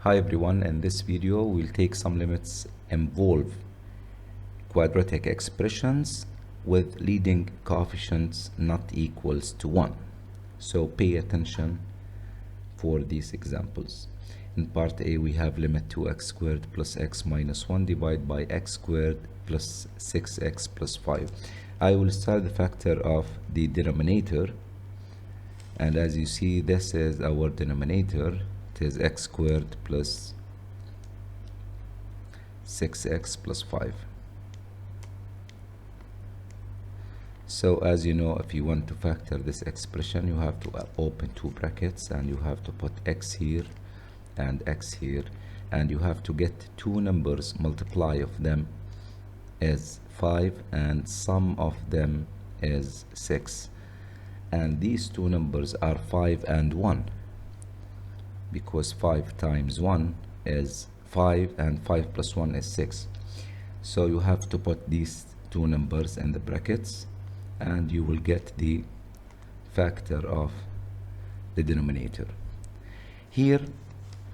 Hi everyone, in this video we'll take some limits involve quadratic expressions with leading coefficients not equals to 1. So pay attention for these examples. In part A we have limit 2x squared plus x minus 1 divided by x squared plus 6x plus 5. I will start the factor of the denominator, and as you see this is our denominator. It is x squared plus 6x plus 5. So as you know, if you want to factor this expression, you have to open two brackets and you have to put x here and x here, and you have to get two numbers, multiply of them is 5 and sum of them is 6, and these two numbers are 5 and 1, because 5 times 1 is 5 and 5 plus 1 is 6. So you have to put these two numbers in the brackets and you will get the factor of the denominator. Here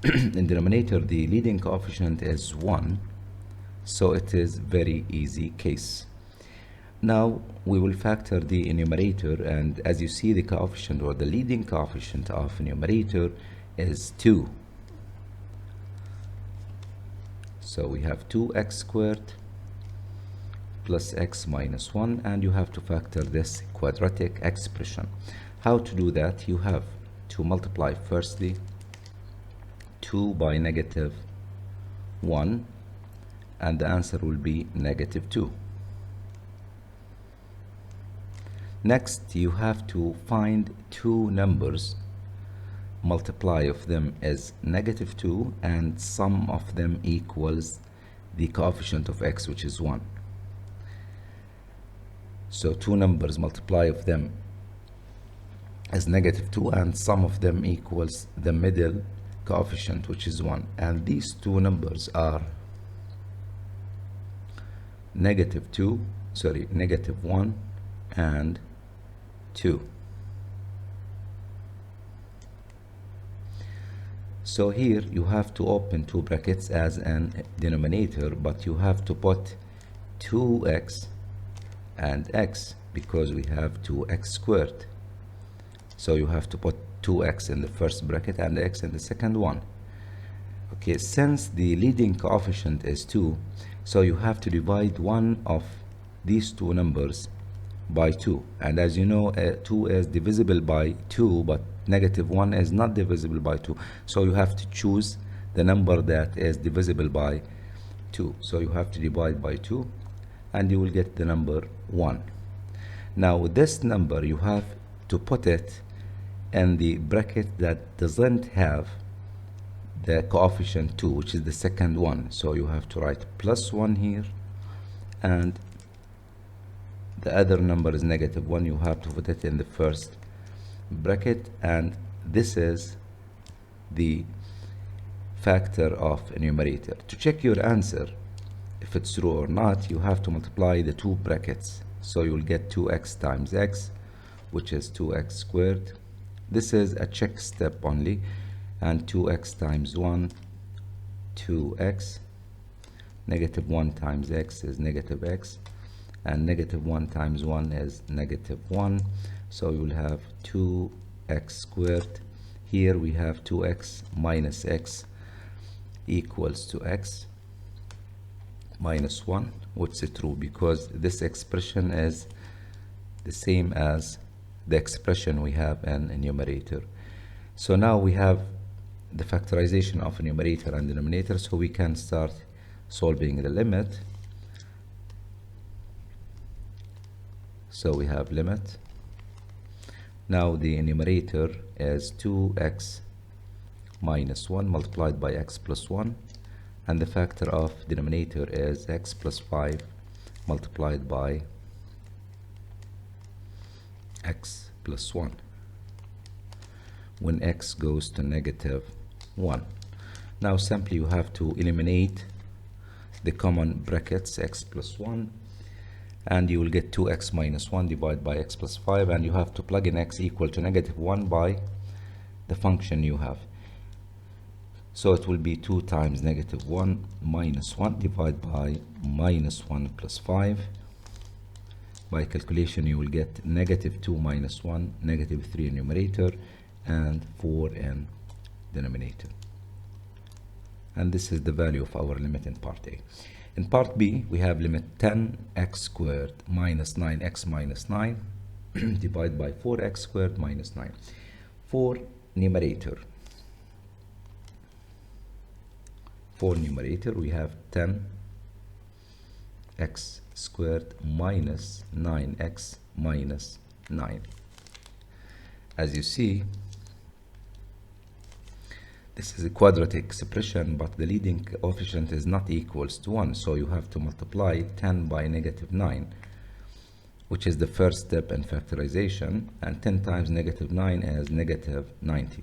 in denominator the leading coefficient is 1, so it is very easy case. Now we will factor the numerator, and as you see the coefficient or the leading coefficient of numerator is 2. So we have 2x squared plus x minus 1, and you have to factor this quadratic expression. How to do that? You have to multiply firstly 2 by negative 1, and the answer will be negative 2. Next you have to find two numbers, multiply of them is negative 2 and sum of them equals the coefficient of x, which is 1. So two numbers, multiply of them is negative 2 and sum of them equals the middle coefficient, which is 1, and these two numbers are negative 1 and 2. So here you have to open two brackets as an denominator, but you have to put 2x and x because we have 2x squared. So you have to put 2x in the first bracket and x in the second one. Okay, since the leading coefficient is 2, so you have to divide one of these two numbers by 2, and as you know 2 is divisible by 2, but negative 1 is not divisible by 2, so you have to choose the number that is divisible by 2. So you have to divide by 2 and you will get the number 1. Now with this number you have to put it in the bracket that doesn't have the coefficient 2, which is the second one. So you have to write plus 1 here, and the other number is negative 1. You have to put it in the first bracket, and this is the factor of numerator. To check your answer if it's true or not, you have to multiply the two brackets. So you'll get 2x times x, which is 2x squared. This is a check step only, and 2x times 1, 2x. Negative 1 times x is negative x, and negative 1 times 1 is negative 1. So you will have 2x squared. Here we have 2x minus x equals to x minus 1, which is true because this expression is the same as the expression we have in a numerator. So now we have the factorization of a numerator and denominator, so we can start solving the limit. So we have limit. Now the numerator is 2x minus 1 multiplied by x plus 1, and the factor of denominator is x plus 5 multiplied by x plus 1 when x goes to negative 1. Now simply you have to eliminate the common brackets x plus 1, and you will get 2x minus 1 divided by x plus 5, and you have to plug in x equal to negative 1 by the function you have. So it will be 2 times negative 1 minus 1 divided by minus 1 plus 5. By calculation you will get negative 2 minus 1, negative 3 in numerator and 4 in denominator. And this is the value of our limit in part A. In part B we have limit 10x squared minus 9x minus 9 divided by 4x squared minus 9. For numerator we have 10x squared minus 9x minus 9. As you see, this is a quadratic expression, but the leading coefficient is not equals to 1, so you have to multiply 10 by negative 9, which is the first step in factorization, and 10 times negative 9 is negative 90.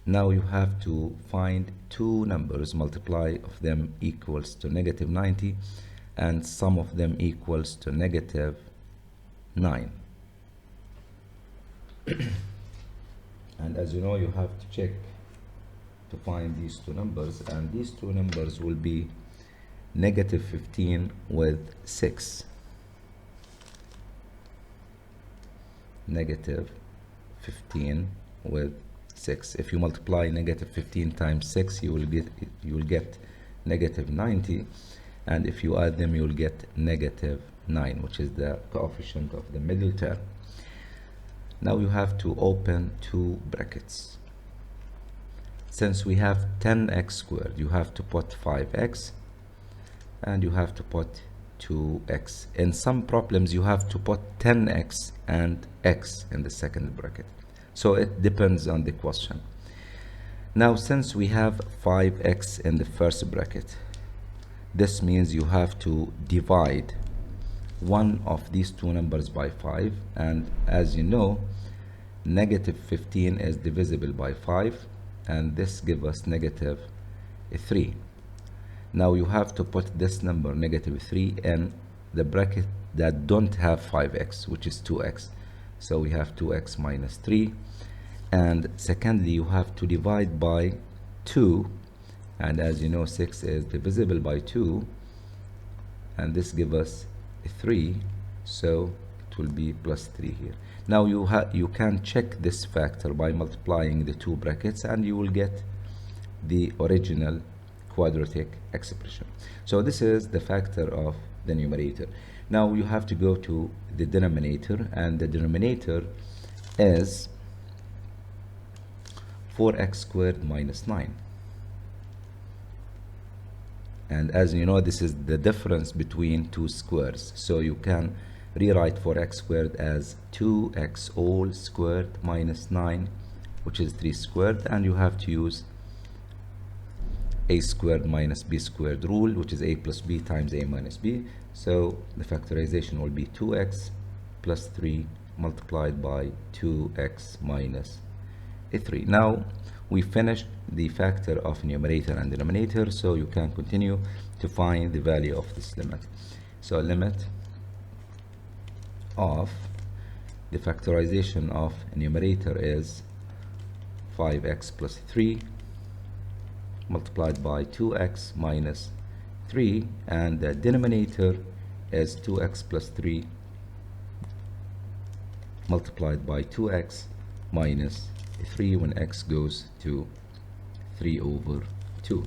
Now you have to find two numbers, multiply of them equals to negative 90 and sum of them equals to negative 9. And as you know, you have to check to find these two numbers, and these two numbers will be negative 15 with 6. Negative 15 with 6. If you multiply negative 15 times 6, you will get negative 90, and if you add them you will get negative 9, which is the coefficient of the middle term. Now you have to open two brackets. Since we have 10x squared, you have to put 5x and you have to put 2x. In some problems you have to put 10x and x in the second bracket. So it depends on the question. Now since we have 5x in the first bracket, this means you have to divide one of these two numbers by 5, and as you know, negative 15 is divisible by 5, and this gives us negative 3. Now you have to put this number negative 3 in the bracket that don't have 5x, which is 2x. So we have 2x minus 3, and secondly you have to divide by 2, and as you know 6 is divisible by 2, and this gives us 3, so it will be plus 3 here. Now you can check this factor by multiplying the two brackets and you will get the original quadratic expression. So this is the factor of the numerator. Now you have to go to the denominator, and the denominator is 4x squared minus 9. And as you know, this is the difference between two squares, so you can rewrite 4x squared as 2x all squared minus 9, which is 3 squared, and you have to use a squared minus b squared rule, which is a plus b times a minus b. So the factorization will be 2x plus 3 multiplied by 2x minus 3. Now we finished the factor of numerator and denominator, so you can continue to find the value of this limit. So limit of the factorization of numerator is 5x plus 3 multiplied by 2x minus 3, and the denominator is 2x plus 3 multiplied by 2x minus 3 when x goes to 3 over 2.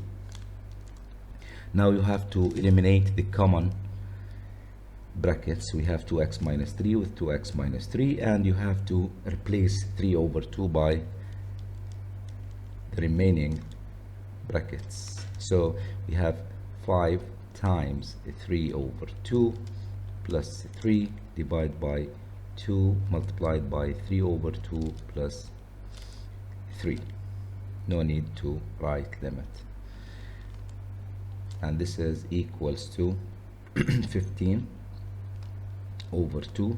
Now you have to eliminate the common brackets. We have 2x minus 3 with 2x minus 3, and you have to replace 3 over 2 by the remaining brackets. So we have 5 times 3 over 2 plus 3 divided by 2 multiplied by 3 over 2 plus 3. No need to write limit. And this is equals to 15 over 2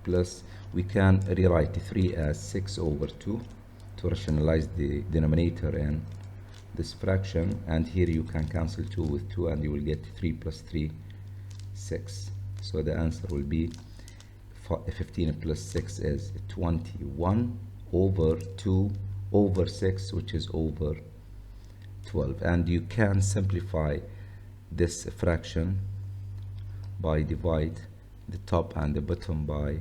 plus, we can rewrite 3 as 6 over 2 to rationalize the denominator in this fraction, and here you can cancel 2 with 2 and you will get 3 plus 3, 6. So the answer will be 15 plus 6 is 21 over 2 over 6, which is over 12. And you can simplify this fraction by divide the top and the bottom by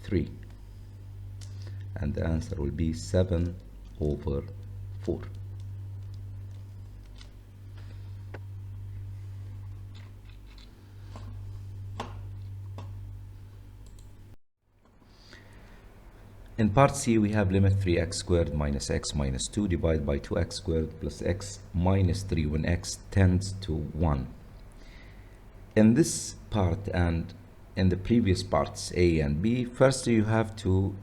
3, and the answer will be 7 over 4. In part C, we have limit 3x squared minus x minus 2 divided by 2x squared plus x minus 3 when x tends to 1. In this part and in the previous parts A and B, first you have to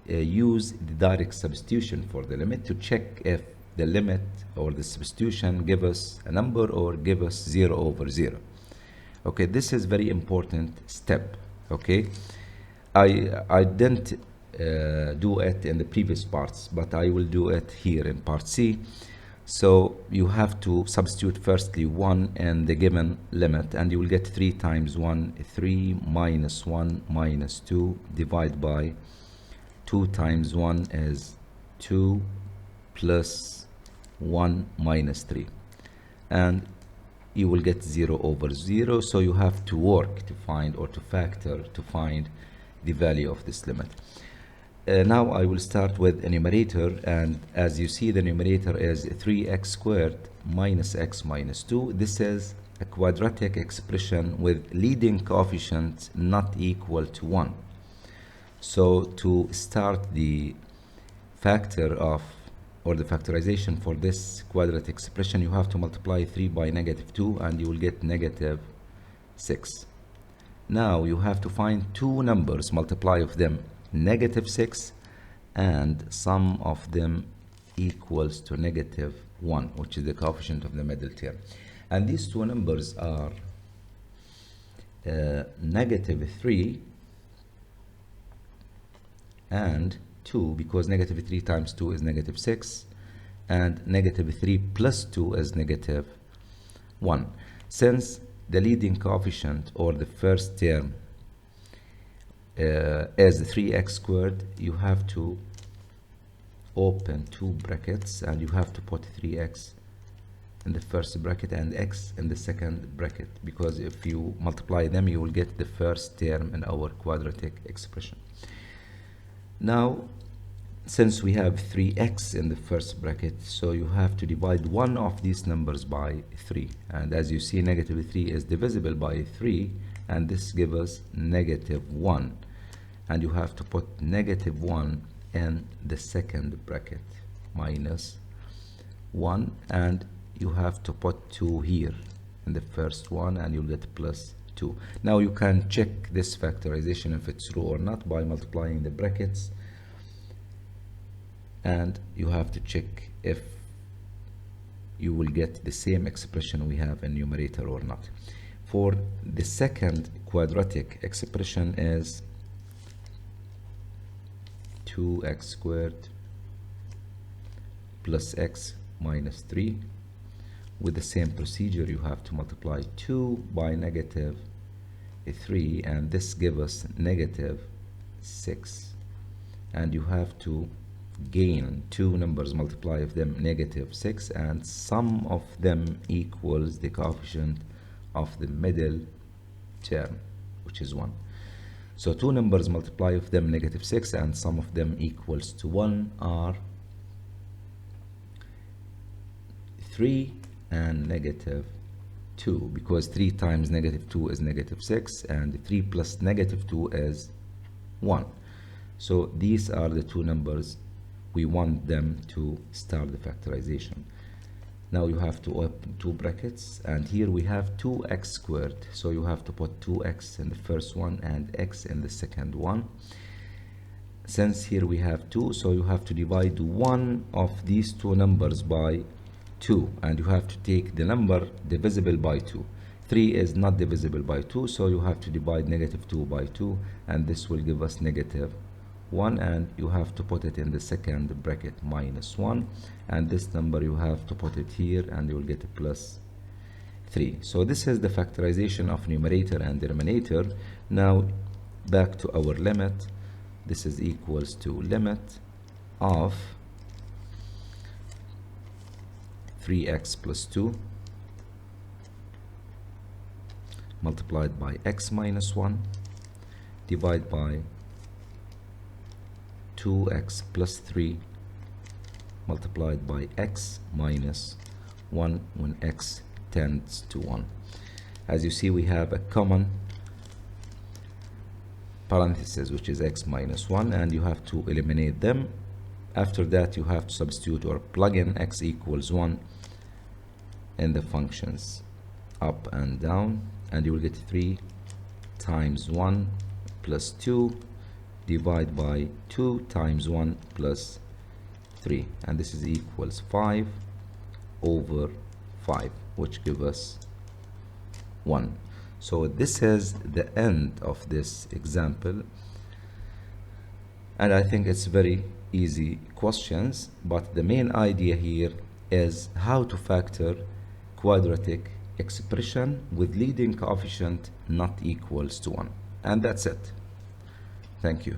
use the direct substitution for the limit to check if the limit or the substitution give us a number or give us 0 over 0. Okay, this is very important step. Okay, I didn't do it in the previous parts, but I will do it here in part C. So you have to substitute firstly 1 in the given limit, and you will get 3 times 1, 3 minus 1 minus 2 divided by 2 times 1 is 2 plus 1 minus 3, and you will get 0 over 0. So you have to work to find, or to factor to find, the value of this limit. Now I will start with a numerator, and as you see, the numerator is 3x squared minus x minus 2. This is a quadratic expression with leading coefficients not equal to 1. So to start the factor of, or the factorization for this quadratic expression, you have to multiply 3 by negative 2 and you will get negative 6. Now you have to find two numbers, multiply of them negative 6 and sum of them equals to negative 1, which is the coefficient of the middle term. And these two numbers are negative 3 and 2, because negative 3 times 2 is negative 6 and negative 3 plus 2 is negative 1. Since the leading coefficient, or the first term, as 3x squared, you have to open two brackets and you have to put 3x in the first bracket and x in the second bracket, because if you multiply them you will get the first term in our quadratic expression. Now since we have 3x in the first bracket, so you have to divide one of these numbers by 3, and as you see, negative 3 is divisible by 3, and this gives us negative 1, and you have to put negative 1 in the second bracket, minus 1, and you have to put 2 here in the first one and you'll get plus 2. Now you can check this factorization if it's true or not by multiplying the brackets, and you have to check if you will get the same expression we have in numerator or not. For the second quadratic expression is 2x squared plus x minus 3. With the same procedure, you have to multiply 2 by negative 3, and this gives us negative 6, and you have to gain two numbers, multiply of them negative 6, and sum of them equals the coefficient of the middle term, which is 1. So two numbers, multiply of them negative 6 and sum of them equals to 1 are 3 and negative 2, because 3 times negative 2 is negative 6 and 3 plus negative 2 is 1. So these are the two numbers we want them to start the factorization. Now you have to open two brackets, and here we have 2x squared, so you have to put 2x in the first one and x in the second one. Since here we have 2, so you have to divide one of these two numbers by 2, and you have to take the number divisible by 2. 3 is not divisible by 2, so you have to divide negative 2 by 2, and this will give us negative 1, and you have to put it in the second bracket, minus 1, and this number you have to put it here and you will get a plus 3. So this is the factorization of numerator and denominator. Now back to our limit. This is equals to limit of 3x plus 2 multiplied by x minus 1 divided by 2x plus 3 multiplied by x minus 1 when x tends to 1. As you see, we have a common parenthesis, which is x minus 1, and you have to eliminate them. After that, you have to substitute or plug in x equals 1 in the functions up and down, and you will get 3 times 1 plus 2 divided by 2 times 1 plus 3, and this is equals 5 over 5, which gives us 1. So this is the end of this example, and I think it's very easy questions, but the main idea here is how to factor quadratic expression with leading coefficient not equals to 1, and that's it. Thank you.